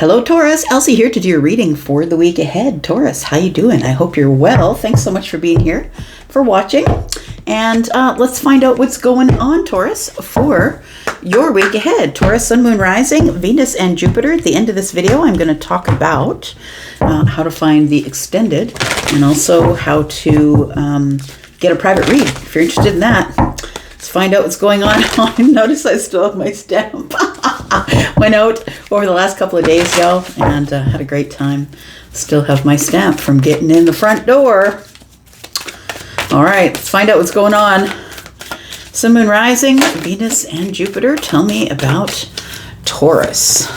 Hello, Taurus. Elsie here to do your reading for the week ahead. Taurus, how you doing? I hope you're well. Thanks so much for being here, for watching. And let's find out what's going on, Taurus, for your week ahead. Taurus, Sun, Moon, Rising, Venus, and Jupiter. At the end of this video, I'm going to talk about how to find the extended and also how to get a private read. If you're interested in that, let's find out what's going on. Notice I still have my stamp. Went out over the last couple of days, y'all, and had a great time. Still have my stamp from getting in the front door. All right, let's find out what's going on. Sun, Moon, Rising, Venus, and Jupiter. Tell me about Taurus.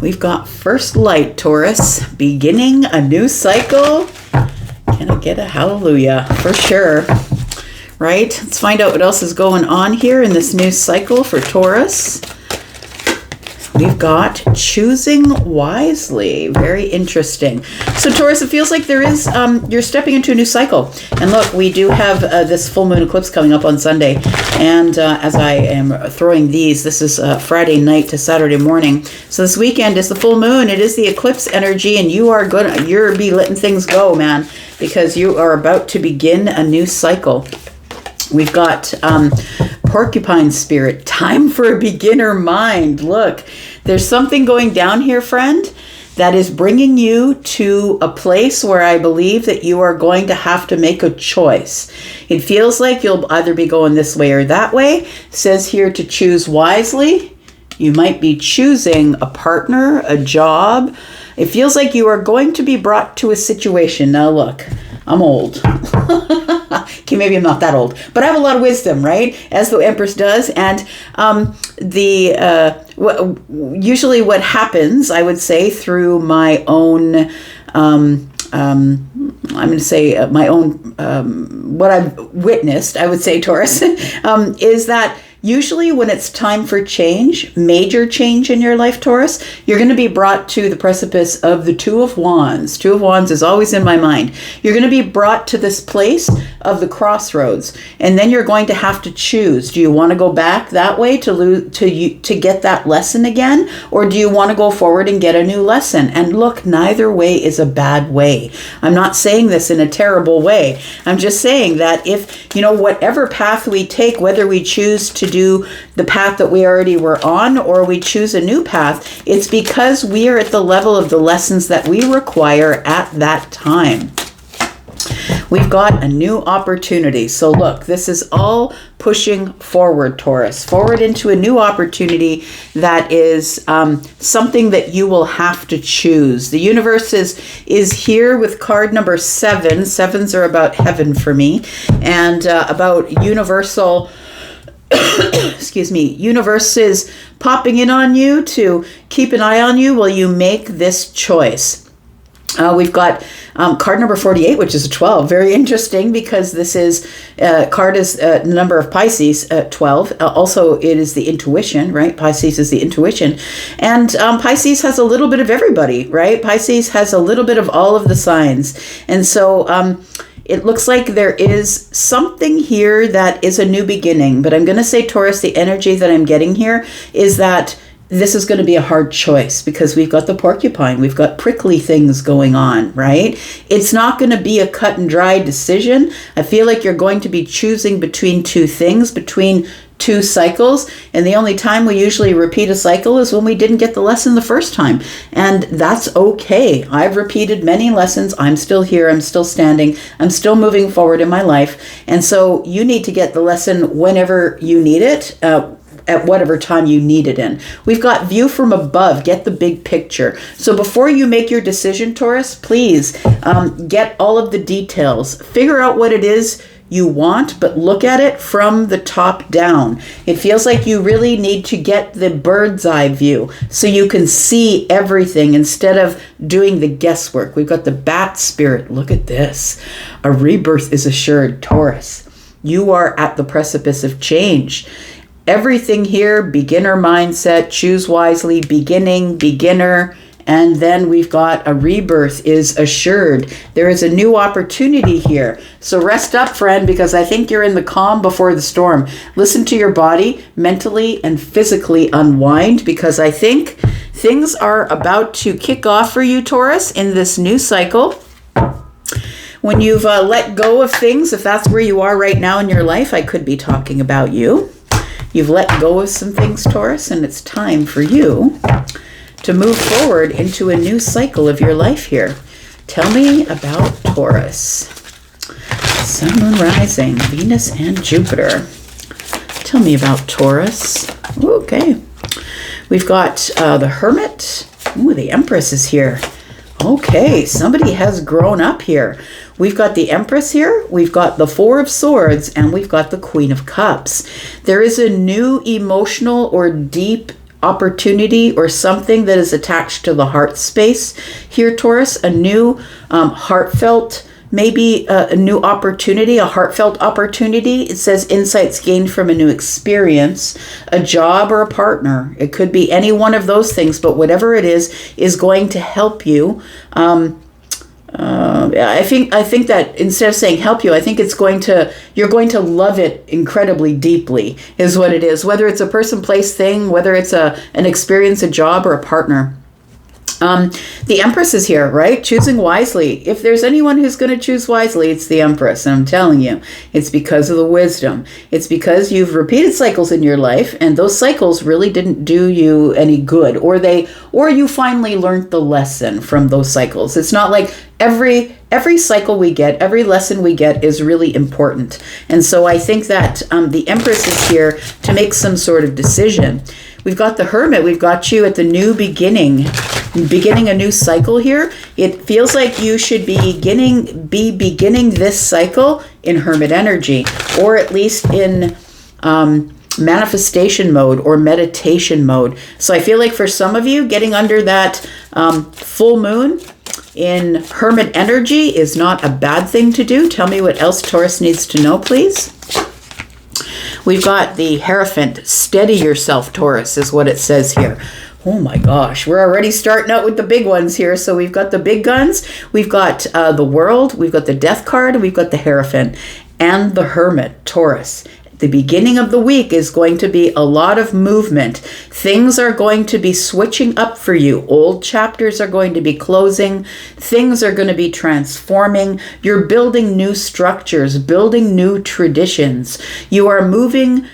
We've got first light, Taurus. Beginning a new cycle. Can I get a hallelujah? For sure. Right? Let's find out what else is going on here in this new cycle for Taurus. We've got choosing wisely. Very interesting. So Taurus, it feels like there is, you're stepping into a new cycle. And look, we do have this full moon eclipse coming up on Sunday. And as I am throwing these, this is Friday night to Saturday morning. So this weekend is the full moon. It is the eclipse energy, and you're be letting things go, man, because you are about to begin a new cycle. We've got porcupine spirit, time for a beginner mind. Look, there's something going down here, friend, that is bringing you to a place where I believe that you are going to have to make a choice. It feels like you'll either be going this way or that way. It says here to choose wisely. You might be choosing a partner, a job. It feels like you are going to be brought to a situation. Now look, I'm old. Okay, maybe I'm not that old, but I have a lot of wisdom, right? As the Empress does. And usually what happens, I would say, through my own, I'm going to say my own, what I've witnessed, I would say, Taurus, is that usually when it's time for change, major change in your life, Taurus, you're going to be brought to the precipice of the Two of Wands. Two of Wands is always in my mind. You're going to be brought to this place of the crossroads, and then you're going to have to choose. Do you want to go back that way to get that lesson again, or do you want to go forward and get a new lesson? And look, neither way is a bad way. I'm not saying this in a terrible way. I'm just saying that if, whatever path we take, whether we choose to do the path that we already were on or we choose a new path, it's because we are at the level of the lessons that we require at that time. We've got a new opportunity. So look, this is all pushing forward, Taurus, forward into a new opportunity that is something that you will have to choose. The universe is here with card number 7. Sevens are about heaven for me, and about universal universe is popping in on you to keep an eye on you while you make this choice. We've got card number 48, which is a 12. Very interesting because this is card is number of Pisces, 12. Also, it is the intuition, right? Pisces is the intuition. And Pisces has a little bit of everybody, right? Pisces has a little bit of all of the signs. And so it looks like there is something here that is a new beginning. But I'm going to say, Taurus, the energy that I'm getting here is that this is going to be a hard choice because we've got the porcupine. We've got prickly things going on, right? It's not going to be a cut and dry decision. I feel like you're going to be choosing between two things, between two cycles. And the only time we usually repeat a cycle is when we didn't get the lesson the first time. And that's okay. I've repeated many lessons. I'm still here. I'm still standing. I'm still moving forward in my life. And so you need to get the lesson whenever you need it, at whatever time you need it in. We've got view from above. Get the big picture. So before you make your decision, Taurus, please get all of the details. Figure out what it is you want, but look at it from the top down. It feels like you really need to get the bird's eye view so you can see everything instead of doing the guesswork. We've got the bat spirit. Look at this. A rebirth is assured, Taurus. You are at the precipice of change. Everything here, beginner mindset, choose wisely, beginning, beginner, and then we've got a rebirth is assured. There is a new opportunity here. So rest up, friend, because I think you're in the calm before the storm. Listen to your body, mentally and physically unwind, because I think Things are about to kick off for you, Taurus, in this new cycle. When you've let go of things, if that's where you are right now in your life, I could be talking about you. You've let go of some things, Taurus, and it's time for you to move forward into a new cycle of your life here. Tell me about Taurus. Sun, Moon, Rising, Venus, and Jupiter. Tell me about Taurus. Okay. We've got the Hermit. Ooh, the Empress is here. Okay, somebody has grown up here. We've got the Empress here, we've got the Four of Swords, and we've got the Queen of Cups. There is a new emotional or deep opportunity or something that is attached to the heart space here, Taurus. A new heartfelt, maybe a new opportunity, a heartfelt opportunity. It says insights gained from a new experience, a job or a partner. It could be any one of those things, but whatever it is going to help you. I think that instead of saying help you, I think you're going to love it incredibly deeply is what it is. Whether it's a person, place, thing, whether it's an experience, a job, or a partner. The Empress is here, right? Choosing wisely. If there's anyone who's going to choose wisely, it's the Empress. And I'm telling you, it's because of the wisdom. It's because you've repeated cycles in your life, and those cycles really didn't do you any good, or you finally learned the lesson from those cycles. It's not like every cycle we get, every lesson we get is really important. And so I think that the Empress is here to make some sort of decision. We've got the Hermit. We've got you at the new beginning a new cycle here. It feels like you should be beginning this cycle in Hermit energy, or at least in manifestation mode or meditation mode. So I feel like for some of you, getting under that full moon in Hermit energy is not a bad thing to do. Tell me what else Taurus needs to know, please. We've got the Hierophant. Steady yourself, Taurus, is what it says here. Oh my gosh, we're already starting out with the big ones here. So we've got the big guns, we've got the World, we've got the Death card, and we've got the Hierophant and the Hermit, Taurus. The beginning of the week is going to be a lot of movement. Things are going to be switching up for you. Old chapters are going to be closing. Things are going to be transforming. You're building new structures, building new traditions. You are moving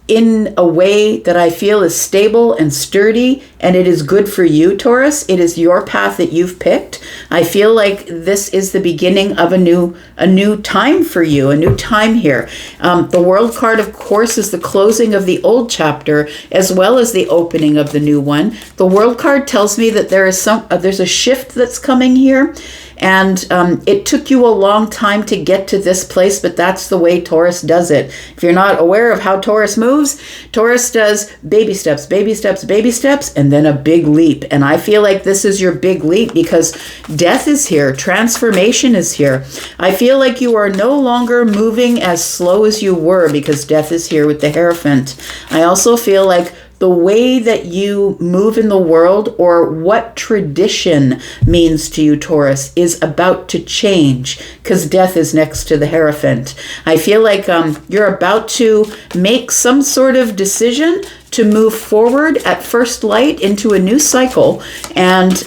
in a way that I feel is stable and sturdy, and it is good for you, Taurus. It is your path that you've picked. I feel like this is the beginning of a new time for you, a new time here. The World card, of course, is the closing of the old chapter as well as the opening of the new one. The World card tells me that there's a shift that's coming here. And it took you a long time to get to this place, but that's the way Taurus does it. If you're not aware of how Taurus moves, Taurus does baby steps, baby steps, baby steps, and then a big leap. And I feel like this is your big leap because death is here, transformation is here. I feel like you are no longer moving as slow as you were because death is here with the Hierophant. I also feel like the way that you move in the world, or what tradition means to you, Taurus, is about to change because death is next to the Hierophant. I feel like you're about to make some sort of decision to move forward at first light into a new cycle. And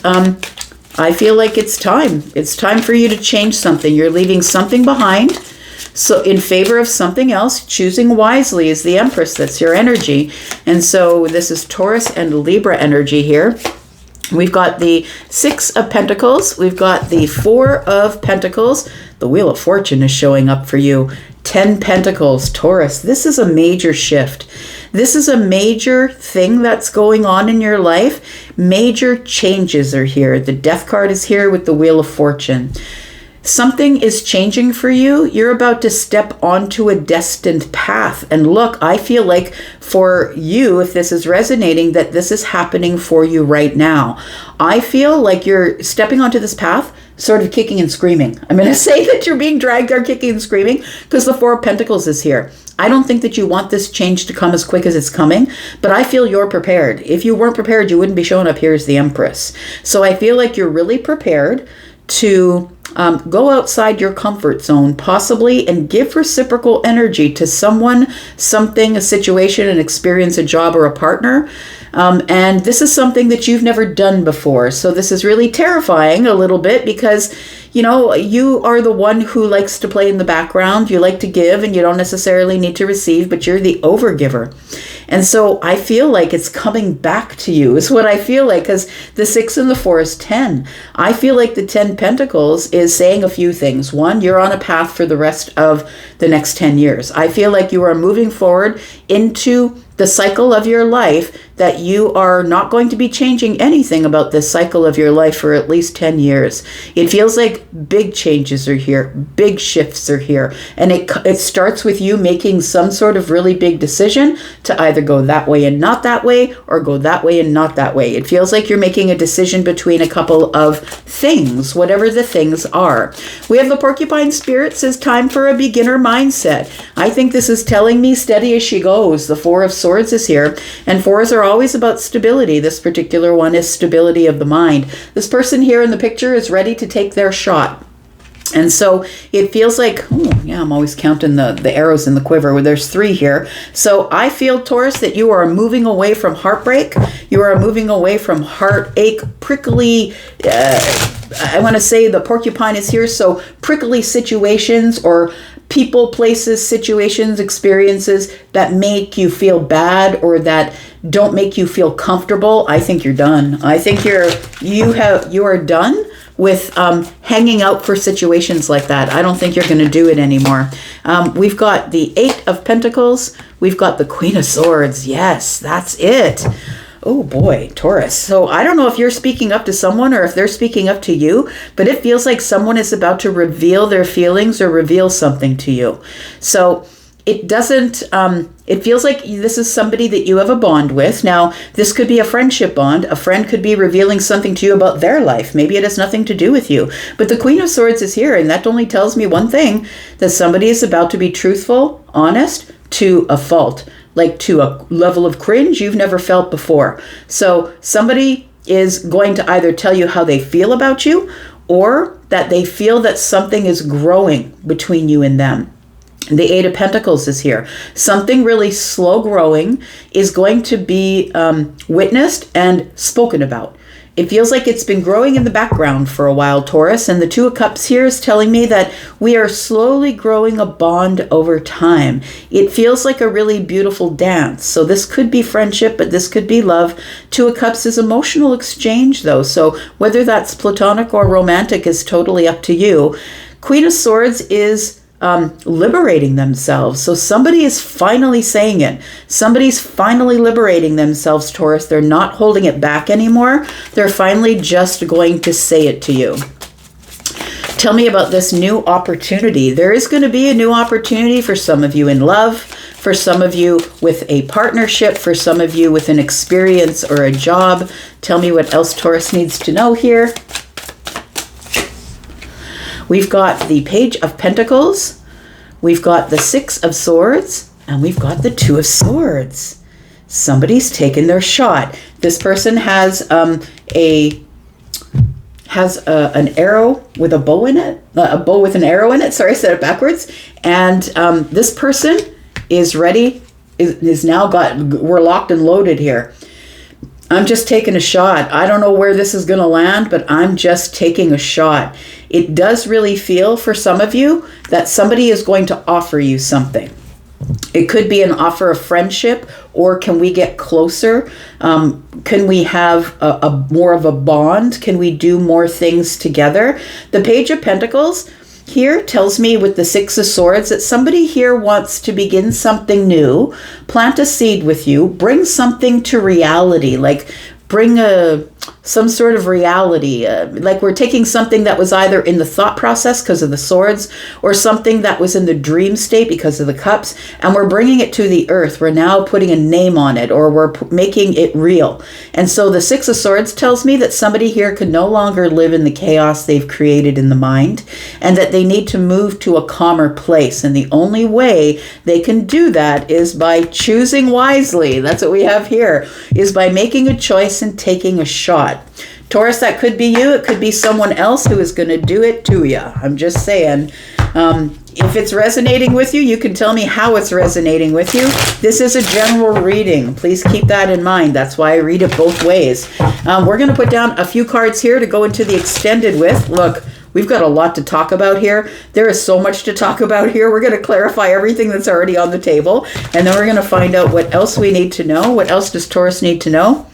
I feel like it's time. It's time for you to change something. You're leaving something behind. So in favor of something else, choosing wisely is the Empress. That's your energy. And so this is Taurus and Libra energy here. We've got the Six of Pentacles. We've got the Four of Pentacles. The Wheel of Fortune is showing up for you. 10 Pentacles, Taurus. This is a major shift. This is a major thing that's going on in your life. Major changes are here. The Death card is here with the Wheel of Fortune. Something is changing for you. You're about to step onto a destined path. And look, I feel like for you, if this is resonating, that this is happening for you right now. I feel like you're stepping onto this path, sort of kicking and screaming. I'm going to say that you're being dragged there kicking and screaming because the Four of Pentacles is here. I don't think that you want this change to come as quick as it's coming, but I feel you're prepared. If you weren't prepared, you wouldn't be showing up here as the Empress. So I feel like you're really prepared to Go outside your comfort zone, possibly, and give reciprocal energy to someone, something, a situation, an experience, a job, or a partner. And this is something that you've never done before. So this is really terrifying a little bit because, you know, you are the one who likes to play in the background. You like to give and you don't necessarily need to receive, but you're the overgiver. And so I feel like it's coming back to you is what I feel like, because the 6 and the 4 is 10. I feel like the 10 Pentacles is saying a few things. One, you're on a path for the rest of the next 10 years. I feel like you are moving forward into the cycle of your life that you are not going to be changing anything about this cycle of your life for at least 10 years. It feels like big changes are here, big shifts are here. And it starts with you making some sort of really big decision to either go that way and not that way, or go that way and not that way. It feels like you're making a decision between a couple of things, whatever the things are. We have the Porcupine Spirit says time for a beginner mindset. I think this is telling me steady as she goes. The 4 of Swords is here, and 4s are always about stability. This particular one is stability of the mind. This person here in the picture is ready to take their shot. And so it feels like, oh yeah, I'm always counting the arrows in the quiver where there's 3 here. So I feel, Taurus, that you are moving away from heartbreak. You are moving away from heartache, prickly, I want to say the porcupine is here. So prickly situations or people, places, situations, experiences that make you feel bad or that don't make you feel comfortable. I think you're done. I think you are done with hanging out for situations like that. I don't think you're going to do it anymore. We've got the 8 of Pentacles. We've got the Queen of Swords. Yes, that's it. Oh boy, Taurus. So I don't know if you're speaking up to someone or if they're speaking up to you, but it feels like someone is about to reveal their feelings or reveal something to you. So it doesn't, it feels like this is somebody that you have a bond with. Now, this could be a friendship bond. A friend could be revealing something to you about their life. Maybe it has nothing to do with you. But the Queen of Swords is here, and that only tells me one thing, that somebody is about to be truthful, honest, to a fault. Like to a level of cringe you've never felt before. So somebody is going to either tell you how they feel about you, or that they feel that something is growing between you and them. The 8 of Pentacles is here. Something really slow growing is going to be witnessed and spoken about. It feels like it's been growing in the background for a while, Taurus. And the 2 of Cups here is telling me that we are slowly growing a bond over time. It feels like a really beautiful dance. So this could be friendship, but this could be love. 2 of Cups is emotional exchange, though. So whether that's platonic or romantic is totally up to you. Queen of Swords is liberating themselves. So somebody is finally saying it. Somebody's finally liberating themselves, Taurus. They're not holding it back anymore. They're finally just going to say it to you. Tell me about this new opportunity. There is going to be a new opportunity for some of you in love, for some of you with a partnership, for some of you with an experience or a job. Tell me what else Taurus needs to know here. We've got the Page of Pentacles, we've got the 6 of Swords, and we've got the 2 of Swords. Somebody's taken their shot. This person has an arrow with a bow in it, a bow with an arrow in it. Sorry, I said it backwards. And this person is ready, is now we're locked and loaded here. I'm just taking a shot. I don't know where this is going to land, but I'm just taking a shot. It does really feel for some of you that somebody is going to offer you something. It could be an offer of friendship, or can we get closer? Can we have a more of a bond? Can we do more things together? The Page of Pentacles here tells me with the 6 of Swords that somebody here wants to begin something new, plant a seed with you, bring something to reality, like bring some sort of reality, like we're taking something that was either in the thought process because of the swords, or something that was in the dream state because of the cups, and we're bringing it to the earth. We're now putting a name on it, or we're making it real. And so the 6 of Swords tells me that somebody here can no longer live in the chaos they've created in the mind, and that they need to move to a calmer place. And the only way they can do that is by choosing wisely. That's what we have here, is by making a choice and taking a shot. Taurus, that could be you. It could be someone else who is going to do it to you. I'm just saying. If it's resonating with you, you can tell me how it's resonating with you. This is a general reading. Please keep that in mind. That's why I read it both ways. We're going to put down a few cards here to go into the extended with. Look, we've got a lot to talk about here. There is so much to talk about here. We're going to clarify everything that's already on the table. And then we're going to find out what else we need to know. What else does Taurus need to know?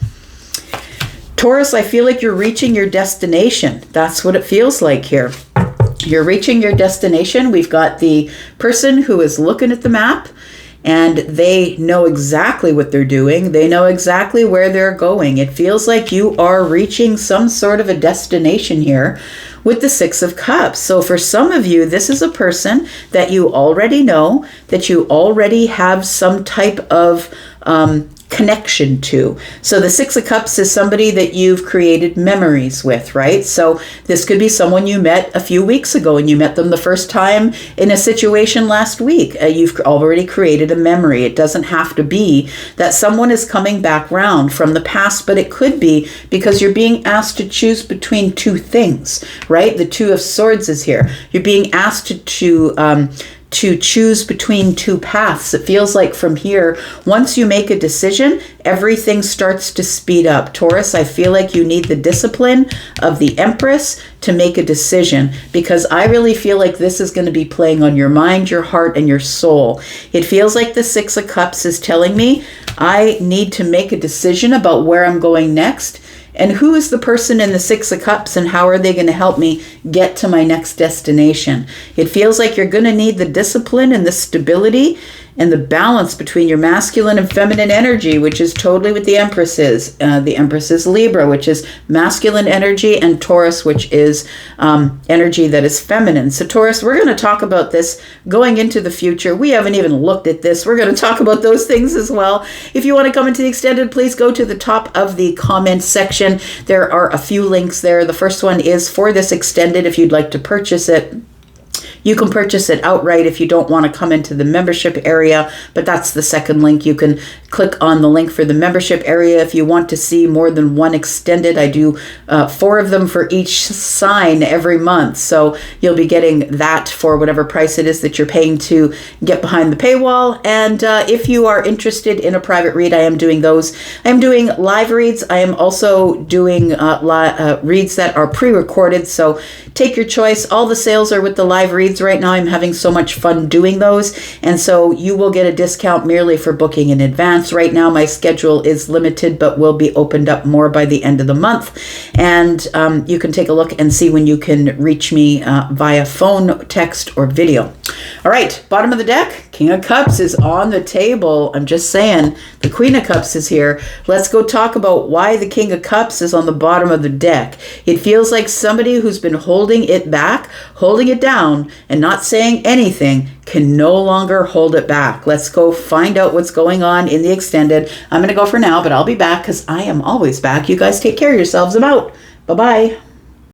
Taurus, I feel like you're reaching your destination. That's what it feels like here. You're reaching your destination. We've got the person who is looking at the map, and they know exactly what they're doing. They know exactly where they're going. It feels like you are reaching some sort of a destination here with the Six of Cups. So for some of you, this is a person that you already know, that you already have some type of connection to. So the Six of Cups is somebody that you've created memories with, right? So this could be someone you met a few weeks ago and you met them the first time in a situation last week. You've already created a memory. It doesn't have to be that someone is coming back round from the past, but it could be because you're being asked to choose between two things, right? The Two of Swords is here. You're being asked to choose between two paths. It feels like from here, once you make a decision, everything starts to speed up. Taurus, I feel like you need the discipline of the Empress to make a decision, because I really feel like this is going to be playing on your mind, your heart, and your soul. It feels like the Six of Cups is telling me I need to make a decision about where I'm going next. And who is the person in the Six of Cups, and how are they going to help me get to my next destination? It feels like you're going to need the discipline and the stability and the balance between your masculine and feminine energy, which is totally what the Empress is. The Empress is Libra, which is masculine energy, and Taurus, which is energy that is feminine. So Taurus, we're going to talk about this going into the future. We haven't even looked at this. We're going to talk about those things as well. If you want to come into the extended, please go to the top of the comments section. There are a few links there. The first one is for this extended if you'd like to purchase it. You can purchase it outright if you don't want to come into the membership area, but that's the second link. You can click on the link for the membership area if you want to see more than one extended. I do 4 of them for each sign every month, so you'll be getting that for whatever price it is that you're paying to get behind the paywall. And if you are interested in a private read, I am doing those. I am doing live reads. I am also doing reads that are pre-recorded, so take your choice. All the sales are with the live reads right now. I'm having so much fun doing those, and so you will get a discount merely for booking in advance. Right now my schedule is limited, but will be opened up more by the end of the month, and you can take a look and see when you can reach me via phone, text, or video. All right, bottom of the deck, King of Cups is on the table. I'm just saying, the Queen of Cups is here. Let's go talk about why the King of Cups is on the bottom of the deck. It feels like somebody who's been holding it back, holding it down, and not saying anything can no longer hold it back. Let's go find out what's going on in the extended. I'm going to go for now, but I'll be back because I am always back. You guys take care of yourselves. I'm out. Bye-bye.